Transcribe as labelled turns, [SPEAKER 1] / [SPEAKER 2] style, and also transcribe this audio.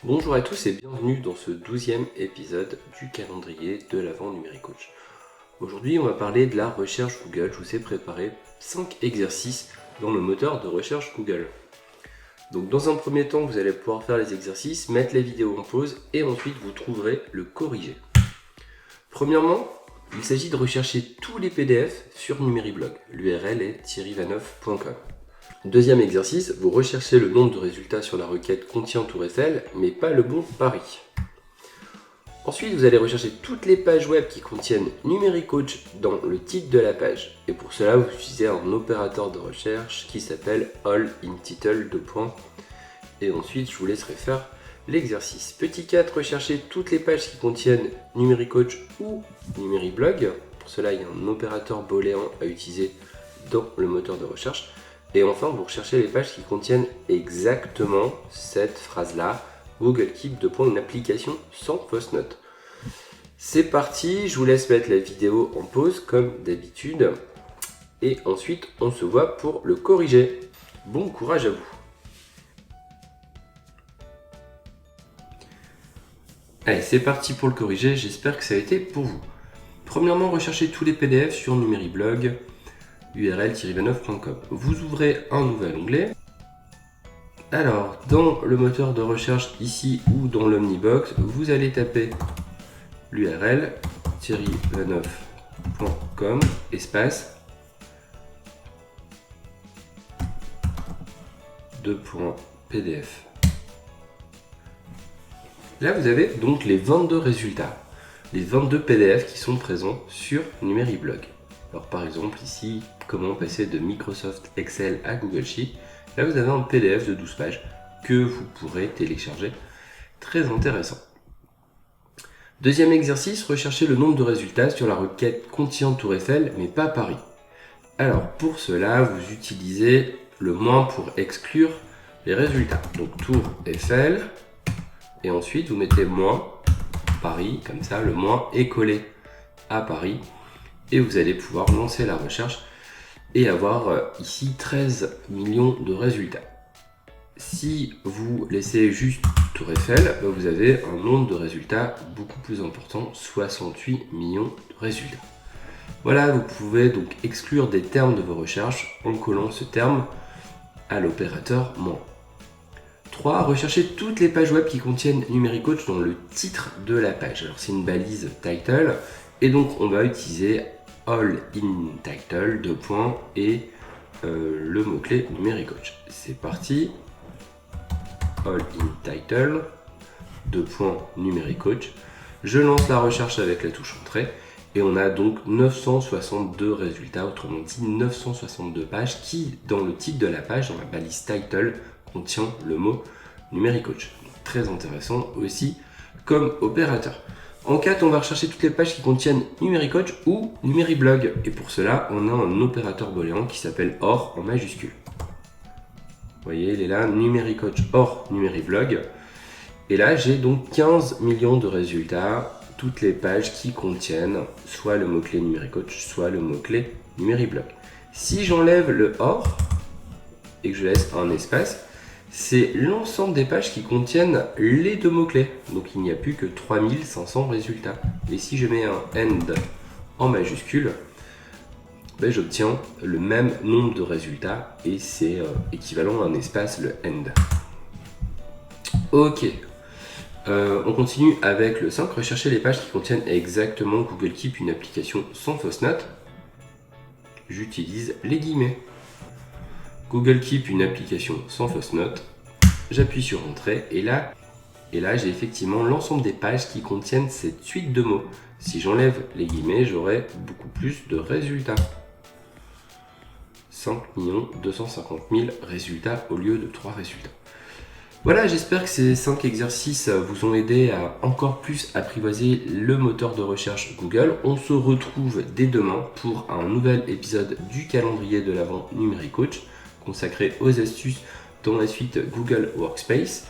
[SPEAKER 1] Bonjour à tous et bienvenue dans ce 12e épisode du calendrier de l'Avent Numérique Coach. Aujourd'hui, on va parler de la recherche Google. Je vous ai préparé 5 exercices dans le moteur de recherche Google. Donc dans un premier temps, vous allez pouvoir faire les exercices, mettre les vidéos en pause et ensuite vous trouverez le corrigé. Premièrement, il s'agit de rechercher tous les PDF sur Numériblog. L'URL est thierryvanoff.com. Deuxième exercice, vous recherchez le nombre de résultats sur la requête contient Tour Eiffel, mais pas le bon Paris. Ensuite, vous allez rechercher toutes les pages web qui contiennent Numérique Coach dans le titre de la page. Et pour cela, vous utilisez un opérateur de recherche qui s'appelle all in title . Et ensuite, je vous laisserai faire l'exercice. Petit 4, recherchez toutes les pages qui contiennent Numérique Coach ou Numériblog. Pour cela, il y a un opérateur booléen à utiliser dans le moteur de recherche. Et enfin, vous recherchez les pages qui contiennent exactement cette phrase-là, Google Keep, une application sans fausse note. C'est parti, je vous laisse mettre la vidéo en pause comme d'habitude. Et ensuite, on se voit pour le corriger. Bon courage à vous. Allez, c'est parti pour le corriger, j'espère que ça a été pour vous. Premièrement, recherchez tous les PDF sur Numériblog. url-vanoff.com. Vous ouvrez un nouvel onglet. Alors, dans le moteur de recherche ici ou dans l'Omnibox, vous allez taper l'URL thierryvanoff.com espace .pdf. Là, vous avez donc les 22 résultats, les 22 PDF qui sont présents sur Numériblog. Alors par exemple ici, comment passer de Microsoft Excel à Google Sheet. Là vous avez un PDF de 12 pages que vous pourrez télécharger. Très intéressant. Deuxième exercice, recherchez le nombre de résultats sur la requête contient Tour Eiffel mais pas Paris. Alors pour cela, vous utilisez le moins pour exclure les résultats. Donc Tour Eiffel et ensuite vous mettez moins Paris, comme ça le moins est collé à Paris. Et vous allez pouvoir lancer la recherche et avoir ici 13 millions de résultats. Si vous laissez juste Tour Eiffel, vous avez un nombre de résultats beaucoup plus important, 68 millions de résultats. Voilà, vous pouvez donc exclure des termes de vos recherches en collant ce terme à l'opérateur moins. 3. Recherchez toutes les pages web qui contiennent Numérique Coach dans le titre de la page. Alors c'est une balise title et donc on va utiliser all in title et le mot-clé Numérique Coach. C'est parti. All in title Numérique Coach. Je lance la recherche avec la touche entrée et on a donc 962 résultats, autrement dit 962 pages qui, dans le titre de la page, dans la balise title, contient le mot Numérique Coach. Très intéressant aussi comme opérateur. En 4, on va rechercher toutes les pages qui contiennent Numérique Coach ou Numériblog. Et pour cela, on a un opérateur booléen qui s'appelle OR en majuscule. Vous voyez, il est là, Numérique Coach OR Numériblog. Et là, j'ai donc 15 millions de résultats, toutes les pages qui contiennent soit le mot-clé Numérique Coach, soit le mot-clé Numériblog. Si j'enlève le OR et que je laisse un espace, c'est l'ensemble des pages qui contiennent les deux mots-clés. Donc il n'y a plus que 3500 résultats. Et si je mets un end en majuscule, j'obtiens le même nombre de résultats et c'est équivalent à un espace, le end. Ok. On continue avec le 5. Rechercher les pages qui contiennent exactement Google Keep, une application sans fausse note. J'utilise les guillemets. Google Keep, une application sans fausse note. J'appuie sur Entrée et là j'ai effectivement l'ensemble des pages qui contiennent cette suite de mots. Si j'enlève les guillemets, j'aurai beaucoup plus de résultats. 5 250 000 résultats au lieu de 3 résultats. Voilà, j'espère que ces 5 exercices vous ont aidé à encore plus apprivoiser le moteur de recherche Google. On se retrouve dès demain pour un nouvel épisode du calendrier de l'Avent Numérique Coach consacré aux astuces dans la suite Google Workspace.